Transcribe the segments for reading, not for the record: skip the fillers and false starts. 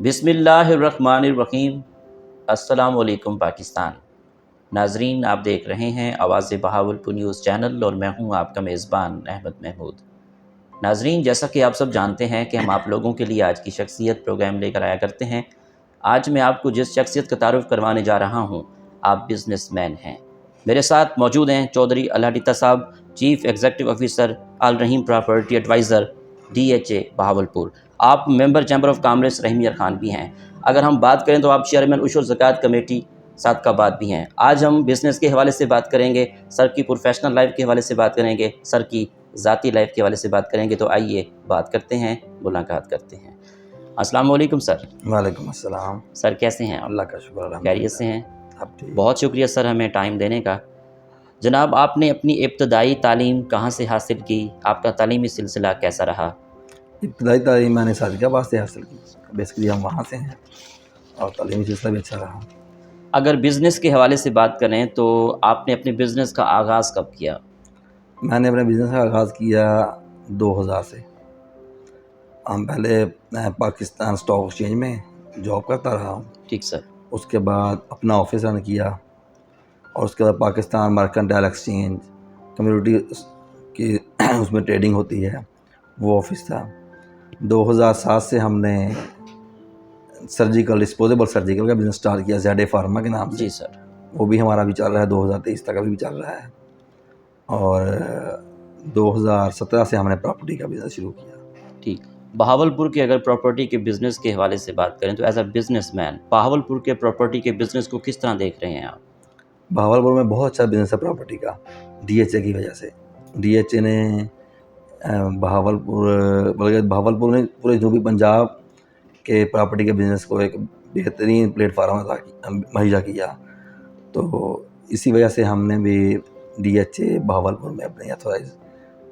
بسم اللہ الرحمن الرحیم۔ السلام علیکم پاکستان۔ ناظرین، آپ دیکھ رہے ہیں آواز بہاولپور نیوز چینل اور میں ہوں آپ کا میزبان احمد محمود۔ ناظرین، جیسا کہ آپ سب جانتے ہیں کہ ہم آپ لوگوں کے لیے آج کی شخصیت پروگرام لے کر آیا کرتے ہیں۔ آج میں آپ کو جس شخصیت کا تعارف کروانے جا رہا ہوں، آپ بزنس مین ہیں۔ میرے ساتھ موجود ہیں چودھری الہادیتہ صاحب، چیف ایگزیکٹو آفیسر الرحیم پراپرٹی ایڈوائزر DHA بہاولپور۔ آپ ممبر چیمبر آف کامرس رحیم یار خان بھی ہیں۔ اگر ہم بات کریں تو آپ چیئرمین عشر زکوٰۃ کمیٹی صادقہ آباد بھی ہیں۔ آج ہم بزنس کے حوالے سے بات کریں گے، سر کی پروفیشنل لائف کے حوالے سے بات کریں گے، سر کی ذاتی لائف کے حوالے سے بات کریں گے۔ تو آئیے بات کرتے ہیں، ملاقات کرتے ہیں۔ السلام علیکم سر۔ وعلیکم السلام۔ سر کیسے ہیں آپ؟ اللہ کا شکر الحمد خیریت سے ہیں؟ اب ٹھیک۔ بہت شکریہ سر ہمیں ٹائم دینے کا۔ جناب، آپ نے اپنی ابتدائی تعلیم کہاں سے حاصل کی؟ آپ کا تعلیمی سلسلہ کیسا رہا؟ ابتدائی تعلیم میں نے صادقہ آباد سے حاصل کی، بیسکلی ہم وہاں سے ہیں اور تعلیمی سلسلہ بھی اچھا رہا۔ اگر بزنس کے حوالے سے بات کریں تو آپ نے اپنے بزنس کا آغاز کب کیا؟ میں نے اپنے بزنس کا آغاز کیا 2000 سے۔ ہم پہلے پاکستان اسٹاک ایکسچینج میں جاب کرتا رہا ہوں، ٹھیک سر۔ اس کے بعد اپنا آفس رن کیا اور اس کے بعد پاکستان مرکنٹائل ایکسچینج کمیونٹی کی اس میں ٹریڈنگ ہوتی ہے، وہ آفس تھا۔ 2007 سے ہم نے سرجیکل ڈسپوزیبل سرجیکل کا بزنس اسٹارٹ کیا ZA فارما کے نام سے۔ جی سر۔ وہ بھی ہمارا بھی چل رہا ہے، 2023 تک ابھی بھی چل رہا ہے۔ اور 2017 سے ہم نے پراپرٹی کا بزنس شروع کیا۔ ٹھیک۔ بہاولپور کے اگر پراپرٹی کے بزنس کے حوالے سے بات کریں تو as a business man Bahawalpur کے پراپرٹی کے بزنس کو کس طرح دیکھ رہے ہیں آپ؟ بہاولپور میں بہت اچھا بزنس ہے پراپرٹی کا، DHA کی وجہ سے۔ DHA نے بہاولپور نے پورے جنوبی پنجاب کے پراپرٹی کے بزنس کو ایک بہترین پلیٹ فارم مہیا کیا، تو اسی وجہ سے ہم نے بھی DHA بہاولپور میں اپنی ایتھورائز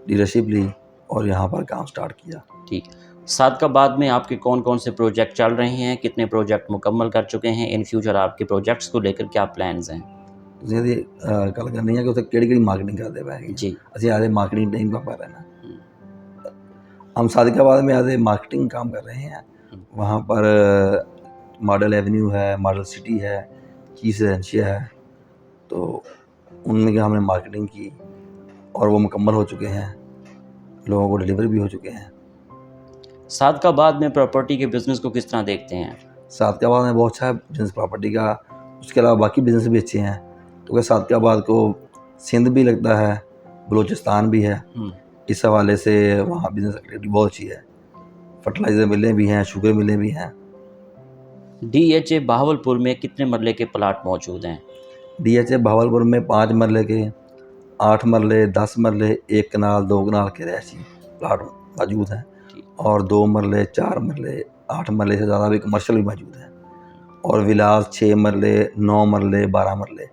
ڈیلرشپ لی اور یہاں پر کام سٹارٹ کیا۔ ٹھیک۔ صادقہ آباد میں آپ کے کون کون سے پروجیکٹ چل رہے ہیں؟ کتنے پروجیکٹ مکمل کر چکے ہیں؟ ان فیوچر آپ کے پروجیکٹس کو لے کر کیا پلانز ہیں؟ گل کرنی ہے کہ اسے کہڑی مارکیٹنگ کرتے پے جی۔ اسی آدھے مارکیٹنگ ٹیم کام کر رہے ہیں۔ ہم صادقہ آباد میں آدھے مارکیٹنگ کام کر رہے ہیں۔ وہاں پر ماڈل ایونیو ہے، ماڈل سٹی ہے، چیز ریزیڈنشیا ہے، تو ان میں ہم نے مارکیٹنگ کی اور وہ مکمل ہو چکے ہیں، لوگوں کو ڈیلیور بھی ہو چکے ہیں۔ صادقہ آباد میں پراپرٹی کے بزنس کو کس طرح دیکھتے ہیں؟ صادقہ آباد میں بہت اچھا ہے بزنس پراپرٹی کا، اس کے علاوہ باقی بزنس بھی اچھے ہیں، کیونکہ صادقہ آباد کو سندھ بھی لگتا ہے، بلوچستان بھی ہے، اس حوالے سے وہاں بزنس ایکٹیویٹی بہت اچھی ہے۔ فرٹیلائزر ملیں بھی ہیں، شوگر ملیں بھی ہیں۔ DHA بہاولپور میں کتنے مرلے کے پلاٹ موجود ہیں؟ DHA بہاولپور میں 5 مرلے کے، 8 مرلے، 10 مرلے، 1 کنال 2 کنال کے رہائشی پلاٹ موجود ہیں، اور 2 مرلے، 4 مرلے، 8 مرلے سے زیادہ بھی کمرشل بھی موجود ہیں، اور ولاز 6 مرلے، 9 مرلے، 12 مرلے۔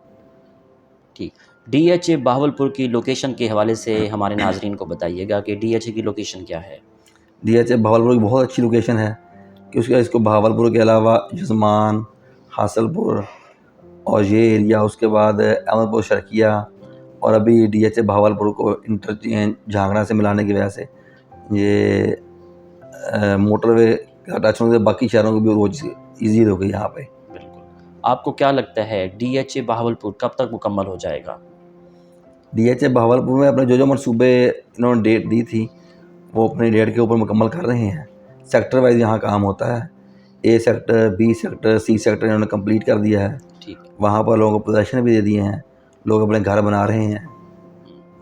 ٹھیک۔ DHA بہاولپور کی لوکیشن کے حوالے سے ہمارے ناظرین کو بتائیے گا کہ DHA کی لوکیشن کیا ہے؟ DHA بہاولپور کی بہت اچھی لوکیشن ہے، کہ اس کو بہاولپور کے علاوہ جسمان، حاصل پور اور یہ ایریا، اس کے بعد احمد پور شرقیہ، اور ابھی DHA بہاولپور کو انٹرچینج جھانگڑا سے ملانے کی وجہ سے یہ موٹر وے کا ٹچ ہونے سے باقی شہروں کو بھی وہ ایزی ہو گئی یہاں پہ۔ بالکل۔ آپ کو کیا لگتا ہے DHA بہاولپور کب تک مکمل ہو جائے گا؟ DHA بہاولپور میں اپنے جو منصوبے انہوں نے ڈیٹ دی تھی وہ اپنی ڈیٹ کے اوپر مکمل کر رہے ہیں۔ سیکٹر وائز یہاں کام ہوتا ہے، A sector, B sector, C sector انہوں نے کمپلیٹ کر دیا ہے۔ ٹھیک۔ وہاں پر لوگوں کو پوزیشن بھی دے دیے ہیں، لوگ اپنے گھر بنا رہے ہیں،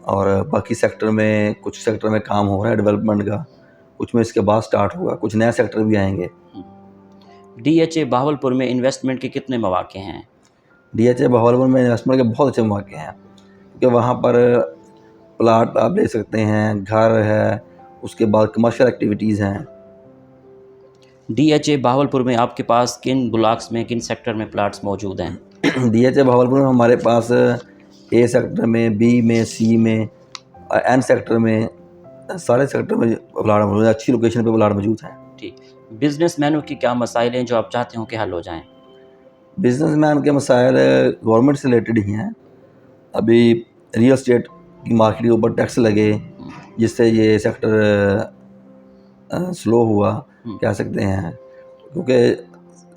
اور باقی سیکٹر میں کچھ سیکٹر میں کام ہو رہا ہے ڈیولپمنٹ کا، کچھ میں اس کے بعد سٹارٹ ہوگا، کچھ نئے سیکٹر بھی آئیں گے۔ DHA بہاولپور میں انویسٹمنٹ کے کتنے مواقع ہیں؟ DHA بہاولپور میں انویسٹمنٹ کے بہت اچھے مواقع ہیں، کیونکہ وہاں پر پلاٹ آپ لے سکتے ہیں، گھر ہے، اس کے بعد کمرشل ایکٹیویٹیز ہیں۔ DHA بہاولپور میں آپ کے پاس کن بلاکس میں، کن سیکٹر میں پلاٹس موجود ہیں؟ DHA بہاولپور میں ہمارے پاس A سیکٹر میں، B میں، C میں، N سیکٹر میں، سارے سیکٹر میں پلاٹ موجود ہیں، اچھی لوکیشن پہ پلاٹ موجود ہیں۔ ٹھیک۔ بزنس مینوں کی کیا مسائل ہیں جو آپ چاہتے ہوں کہ حل ہو جائیں؟ بزنس مین کے مسائل گورنمنٹ سے ریلیٹڈ ہی ہیں۔ ابھی ریئل اسٹیٹ کی مارکیٹ کے اوپر ٹیکس لگے، جس سے یہ سیکٹر سلو ہوا کہہ سکتے ہیں، کیونکہ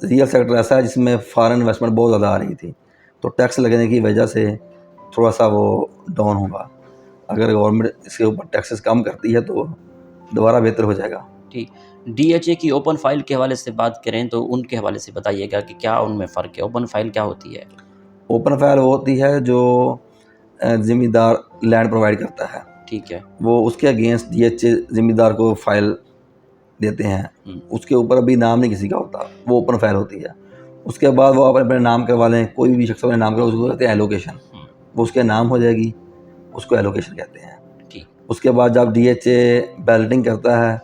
ریئل سیکٹر ایسا ہے جس میں فارن انویسٹمنٹ بہت زیادہ آ رہی تھی، تو ٹیکس لگنے کی وجہ سے تھوڑا سا وہ ڈاؤن ہوگا. اگر گورنمنٹ اس کے اوپر ٹیکسز کم کرتی ہے تو دوبارہ بہتر ہو جائے گا. ٹھیک. ڈی ایچ اے کی اوپن فائل کے حوالے سے بات کریں تو ان کے حوالے سے بتائیے گا کہ کیا ان میں فرق ہے. اوپن فائل کیا ہوتی ہے؟ اوپن فائل وہ ہوتی ہے جو ذمہ دار لینڈ پرووائڈ کرتا ہے، ٹھیک ہے. وہ اس کے اگینسٹ ڈی ایچ اے ذمہ دار کو فائل دیتے ہیں. اس کے اوپر ابھی نام نہیں کسی کا ہوتا، وہ اوپن فائل ہوتی ہے. اس کے بعد وہ اپنے نام کروا لیں، کوئی بھی شخص اپنے نام کروا، اس کو کہتے ہیں ایلوکیشن. وہ اس کے نام ہو جائے گی، اس کو ایلوکیشن کہتے ہیں. اس کے بعد جب ڈی ایچ اے بیلٹنگ کرتا ہے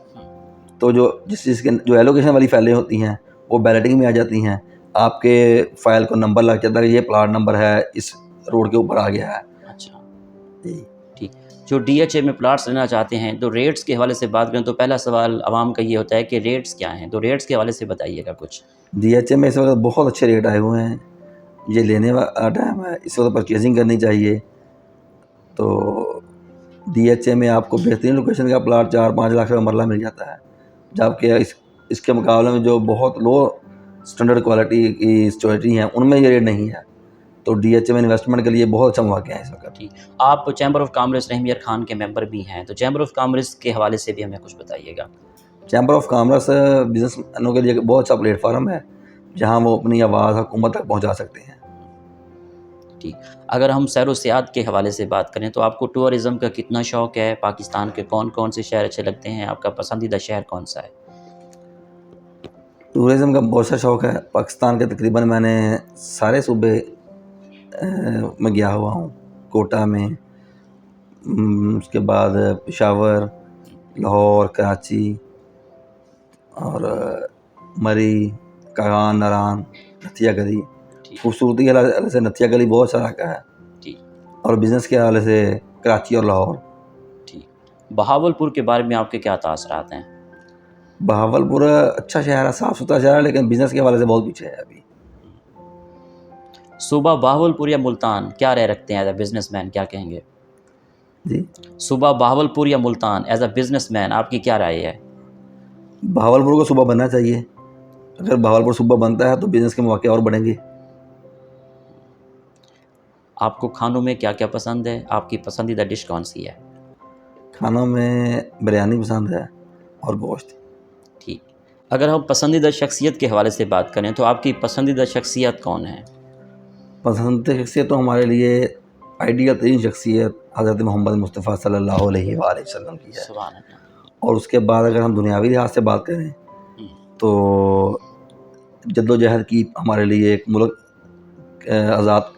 تو جو جس چیز کے جو ایلوکیشن والی فائلیں ہوتی ہیں وہ بیلٹنگ میں آ جاتی ہیں. آپ کے فائل کو نمبر لگ جاتا ہے کہ یہ پلاٹ نمبر ہے، اس روڈ کے اوپر آ گیا ہے. اچھا جی ٹھیک. جو ڈی ایچ اے میں پلاٹس لینا چاہتے ہیں تو ریٹس کے حوالے سے بات کریں تو پہلا سوال عوام کا یہ ہوتا ہے کہ ریٹس کیا ہیں، تو ریٹس کے حوالے سے بتائیے گا کچھ. ڈی ایچ اے میں اس وقت بہت اچھے ریٹ آئے ہوئے ہیں. یہ لینے والا ٹائم ہے، اس وقت پرچیزنگ کرنی چاہیے. تو ڈی ایچ اے میں آپ کو بہترین لوکیشن کا پلاٹ 4-5 لاکھ کا مرلہ مل جاتا ہے، جبکہ اس کے مقابلے میں جو بہت لو سٹینڈرڈ کوالٹی کی سیکورٹی ہیں ان میں یہ ریٹ نہیں ہے. تو ڈی ایچ اے میں انویسٹمنٹ کے لیے بہت اچھا مواقع ہے اس وقت. ٹھیک. آپ چیمبر آف کامرس رحیم یار خان کے ممبر بھی ہیں، تو چیمبر آف کامرس کے حوالے سے بھی ہمیں کچھ بتائیے گا. چیمبر آف کامرس بزنس مینوں کے لیے بہت اچھا پلیٹ فارم ہے جہاں وہ اپنی آواز حکومت تک پہنچا سکتے ہیں. ٹھیک. اگر ہم سیر و سیاحت کے حوالے سے بات کریں تو آپ کو ٹورزم کا کتنا شوق ہے؟ پاکستان کے کون کون سے شہر اچھے لگتے ہیں؟ آپ کا پسندیدہ شہر کون سا ہے؟ ٹورزم کا بہت سا شوق ہے. پاکستان کے تقریباً میں نے سارے صوبے میں گیا ہوا ہوں. کوٹا میں، اس کے بعد پشاور، لاہور، کراچی اور مری، کاغان، ناران، نتھیا گلی. خوبصورتی کے حوالے سے نتھیا گلی بہت اچھا علاقہ ہے، ٹھیک. اور بزنس کے حوالے سے کراچی اور لاہور. ٹھیک. بہاولپور کے بارے میں آپ کے کیا تاثرات ہیں؟ بہاولپور اچھا شہر ہے، صاف ستھرا شہر ہے، لیکن بزنس کے حوالے سے بہت پیچھے ہے ابھی. صوبہ بہاولپور یا ملتان کیا رائے رکھتے ہیں ایز اے بزنس مین، کیا کہیں گے؟ جی صوبہ بہاولپور یا Multan as a business man آپ کی کیا رائے ہے؟ بہاولپور کو صوبہ بننا چاہیے. اگر بہاولپور صوبہ بنتا ہے تو بزنس کے مواقع اور بڑھیں گے. آپ کو کھانوں میں کیا کیا پسند ہے؟ آپ کی پسندیدہ ڈش کون سی ہے؟ کھانوں میں بریانی پسند ہے اور گوشت. ٹھیک. اگر ہم پسندیدہ شخصیت کے حوالے سے بات کریں تو آپ کی پسندیدہ شخصیت کون ہے؟ پسندیدہ شخصیت تو ہمارے لیے آئیڈیل ترین شخصیت حضرت محمد مصطفیٰ صلی اللہ علیہ وآلہ وسلم کی ہے. سبحان اللہ. اور اس کے بعد اگر ہم دنیاوی لحاظ سے بات کریں تو جد و جہد کی ہمارے لیے ایک ملک آزاد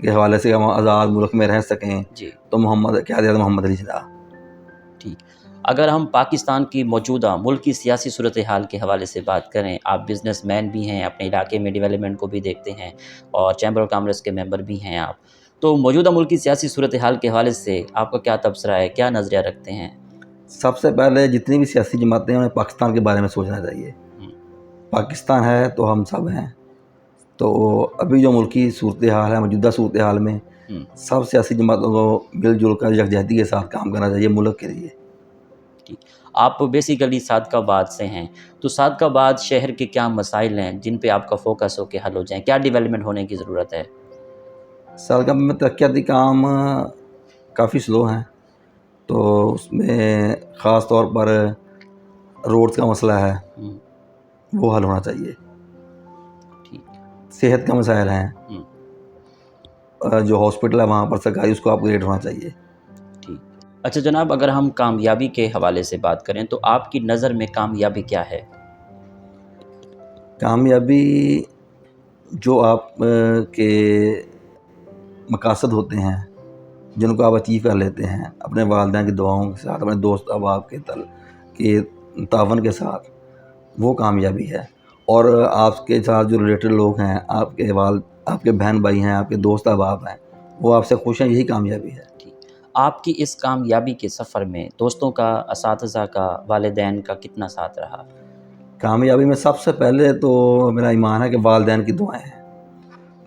کے حوالے سے ہم آزاد ملک میں رہ سکیں جی تو قیادت محمد علی جناح. ٹھیک. اگر ہم پاکستان کی موجودہ ملک کی سیاسی صورتحال کے حوالے سے بات کریں، آپ بزنس مین بھی ہیں، اپنے علاقے میں ڈیولپمنٹ کو بھی دیکھتے ہیں اور چیمبر آف کامرس کے ممبر بھی ہیں آپ، تو موجودہ ملک کی سیاسی صورتحال کے حوالے سے آپ کا کیا تبصرہ ہے، کیا نظریہ رکھتے ہیں؟ سب سے پہلے جتنی بھی سیاسی جماعتیں ہیں انہیں پاکستان کے بارے میں سوچنا چاہیے. پاکستان ہے تو ہم سب ہیں. تو ابھی جو ملکی صورتحال ہے، موجودہ صورتحال میں سب سیاسی جماعتوں کو مل جل کر یکجہتی کے ساتھ کام کرنا چاہیے ملک کے لیے. ٹھیک. آپ بیسیکلی صادق آباد سے ہیں، تو صادق آباد شہر کے کیا مسائل ہیں جن پہ آپ کا فوکس ہو کے حل ہو جائیں؟ کیا ڈیولپمنٹ ہونے کی ضرورت ہے؟ صادق آباد میں ترقیاتی کام کافی سلو ہیں، تو اس میں خاص طور پر روڈز کا مسئلہ ہے، وہ حل ہونا چاہیے. صحت کا مسائل ہیں، جو ہاسپٹل ہے وہاں پر سرکاری اس کو اپ گریڈ ہونا چاہیے. ٹھیک. اچھا جناب، اگر ہم کامیابی کے حوالے سے بات کریں تو آپ کی نظر میں کامیابی کیا ہے؟ کامیابی جو آپ کے مقاصد ہوتے ہیں جن کو آپ اچیو کر لیتے ہیں اپنے والدین کی دعاؤں کے ساتھ، اپنے دوست احباب کے تعاون کے ساتھ، وہ کامیابی ہے. اور آپ کے ساتھ جو ریلیٹڈ لوگ ہیں، آپ کے بہن بھائی ہیں، آپ کے دوست احباب ہیں، وہ آپ سے خوش ہیں، یہی کامیابی ہے. آپ کی اس کامیابی کے سفر میں دوستوں کا، اساتذہ کا، والدین کا کتنا ساتھ رہا؟ کامیابی میں سب سے پہلے تو میرا ایمان ہے کہ والدین کی دعائیں ہیں.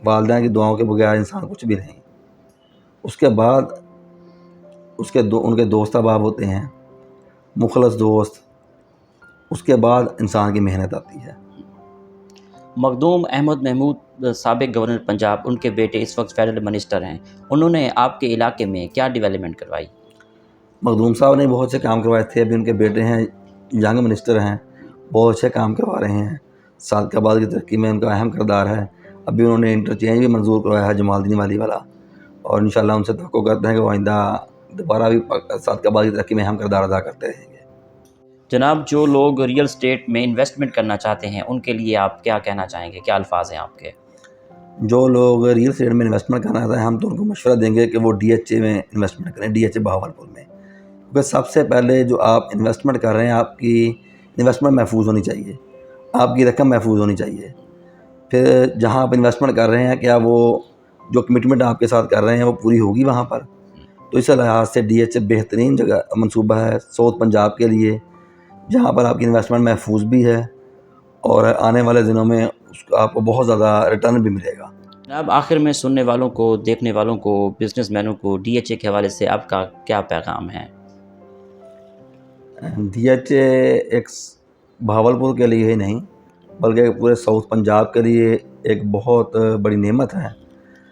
والدین کی دعاؤں کے بغیر انسان کچھ بھی نہیں. اس کے بعد ان کے دوست احباب ہوتے ہیں، مخلص دوست. اس کے بعد انسان کی محنت آتی ہے. مخدوم احمد محمود سابق گورنر پنجاب، ان کے بیٹے اس وقت فیڈرل منسٹر ہیں، انہوں نے آپ کے علاقے میں کیا ڈیولپمنٹ کروائی؟ مخدوم صاحب نے بہت سے کام کروائے تھے. ابھی ان کے بیٹے ہیں ینگ منسٹر ہیں، بہت اچھے کام کروا رہے ہیں. صادق آباد کی ترقی میں ان کا اہم کردار ہے. ابھی انہوں نے انٹرچینج بھی منظور کروایا ہے جمال دین والی والا، اور انشاءاللہ ان سے توقع کرتے ہیں کہ وہ آئندہ دوبارہ بھی صادق آباد کی ترقی میں اہم کردار ادا کرتے رہیں گے. جناب، جو لوگ ریئل اسٹیٹ میں انویسٹمنٹ کرنا چاہتے ہیں ان کے لیے آپ کیا کہنا چاہیں گے؟ کیا الفاظ ہیں آپ کے؟ جو لوگ ریئل اسٹیٹ میں انویسٹمنٹ کرنا چاہتے ہیں ہم تو ان کو مشورہ دیں گے کہ وہ ڈی ایچ اے میں انویسٹمنٹ کریں، ڈی ایچ اے بہاولپور میں. کیونکہ سب سے پہلے جو آپ انویسٹمنٹ کر رہے ہیں، آپ کی انویسٹمنٹ محفوظ ہونی چاہیے، آپ کی رقم محفوظ ہونی چاہیے. پھر جہاں آپ انویسٹمنٹ کر رہے ہیں کیا وہ جو کمٹمنٹ آپ کے ساتھ کر رہے ہیں وہ پوری ہوگی وہاں پر. تو اس لحاظ سے ڈی ایچ اے بہترین جگہ منصوبہ ہے ساؤتھ پنجاب کے لیے، جہاں پر آپ کی انویسٹمنٹ محفوظ بھی ہے اور آنے والے دنوں میں اس کو آپ کو بہت زیادہ ریٹرن بھی ملے گا. جناب، آخر میں سننے والوں کو، دیکھنے والوں کو، بزنس مینوں کو ڈی ایچ اے کے حوالے سے آپ کا کیا پیغام ہے؟ ڈی ایچ اے ایک بہاولپور کے لیے ہی نہیں بلکہ پورے ساؤتھ پنجاب کے لیے ایک بہت بڑی نعمت ہے.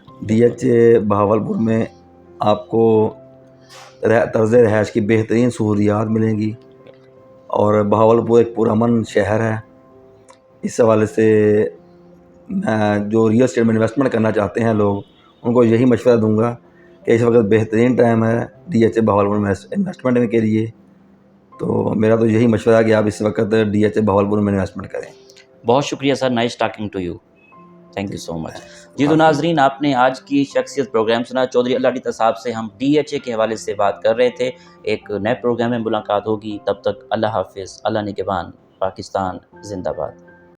ڈی ایچ اے بہاولپور میں آپ کو طرز رہائش کی بہترین سہولیات ملیں گی، اور بہاولپور ایک پرامن شہر ہے. اس حوالے سے میں جو ریئل اسٹیٹ میں انویسٹمنٹ کرنا چاہتے ہیں لوگ، ان کو یہی مشورہ دوں گا کہ اس وقت بہترین ٹائم ہے ڈی ایچ اے بہاولپور میں انویسٹمنٹ کے لیے. تو میرا تو یہی مشورہ ہے کہ آپ اس وقت ڈی ایچ اے بہاولپور میں انویسٹمنٹ کریں. بہت شکریہ sir, nice talking to you, thank you so much. جی تو ناظرین، آپ نے آج کی شخصیت پروگرام سنا. چودھری اللہ ڈیتا صاحب سے ہم ڈی ایچ اے کے حوالے سے بات کر رہے تھے. ایک نئے پروگرام میں ملاقات ہوگی، تب تک اللہ حافظ، اللہ نگہبان، پاکستان زندہ باد.